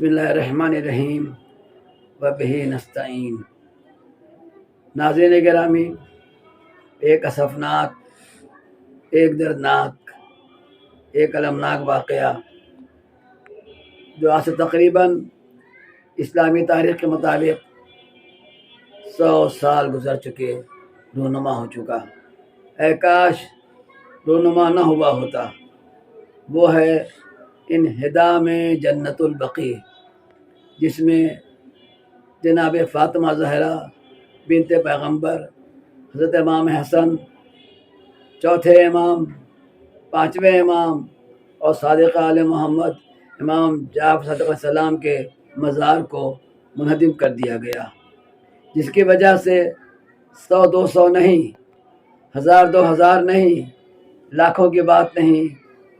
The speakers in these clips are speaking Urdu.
بسم اللہ الرحمن الرحیم وبہ نستعین۔ ناظرین گرامی، ایک اسفناک، ایک دردناک، ایک المناک واقعہ جو آج سے تقریباً اسلامی تاریخ کے مطابق 100 سال گزر چکے رونما ہو چکا۔ اے کاش رونما نہ ہوا ہوتا۔ وہ ہے انہدام جنت البقیع، جس میں جناب فاطمہ زہرا بنت پیغمبر، حضرت امام حسن، چوتھے امام، پانچویں امام اور صادق آل محمد امام جعفر صادق علیہ السلام کے مزار کو منہدم کر دیا گیا، جس کی وجہ سے 100 200 نہیں، 1000 2000 نہیں، لاکھوں کی بات نہیں،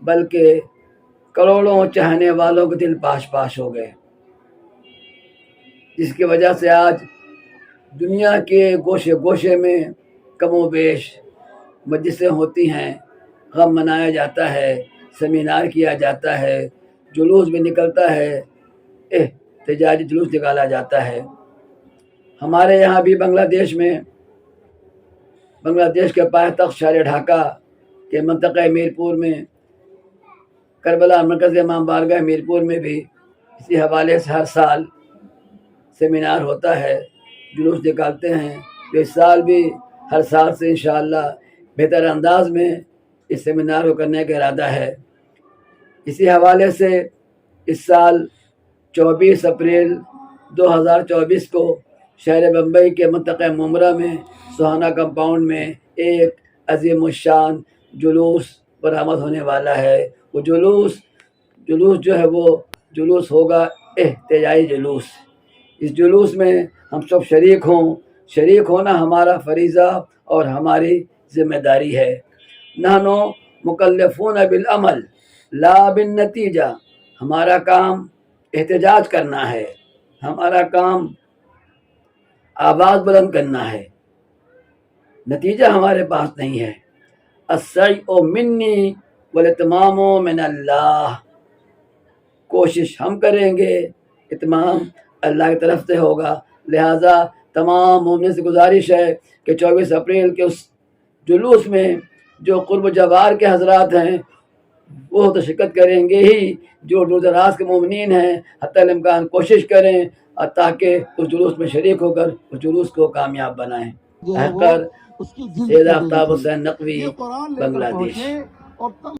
بلکہ کروڑوں چاہنے والوں کے دل پاش پاش ہو گئے، جس کی وجہ سے آج دنیا کے گوشے گوشے میں کم و بیش مجلسیں ہوتی ہیں، غم منایا جاتا ہے، سیمینار کیا جاتا ہے، جلوس بھی نکلتا ہے، احتجاجی جلوس نکالا جاتا ہے۔ ہمارے یہاں بھی بنگلہ دیش میں، بنگلہ دیش کے پائے تخت شہر ڈھاکہ کے منطقہ میرپور میں، کربلا مرکز امام بارگاہ میرپور میں بھی اسی حوالے سے ہر سال سیمینار ہوتا ہے، جلوس نکالتے ہیں۔ تو اس سال بھی ہر سال سے انشاءاللہ بہتر انداز میں اس سیمینار کو کرنے کا ارادہ ہے۔ اسی حوالے سے اس سال 24 اپریل 2024 کو شہر بمبئی کے منطقہ ممرہ میں سہانا کمپاؤنڈ میں ایک عظیم الشان جلوس برآمد ہونے والا ہے۔ وہ جلوس جو ہے وہ جلوس ہوگا احتجاجی جلوس۔ اس جلوس میں ہم سب شریک ہونا ہمارا فریضہ اور ہماری ذمہ داری ہے۔ نحنو مکلفون بالعمل لا بالنتیجہ۔ ہمارا کام احتجاج کرنا ہے، ہمارا کام آواز بلند کرنا ہے، نتیجہ ہمارے پاس نہیں ہے۔ السعی منی والاتمام من اللہ۔ کوشش ہم کریں گے، اتمام اللہ کی طرف سے ہوگا۔ لہٰذا تمام مومنین سے گزارش ہے کہ 24 اپریل کے اس جلوس میں جو قرب جوار کے حضرات ہیں وہ تو شرکت کریں گے ہی، جو دور دراز کے مومنین ہیں حتی الامکان کوشش کریں تاکہ اس جلوس میں شریک ہو کر اس جلوس کو کامیاب بنائیں۔ سید آفتاب حسین نقوی، بنگلہ دیش۔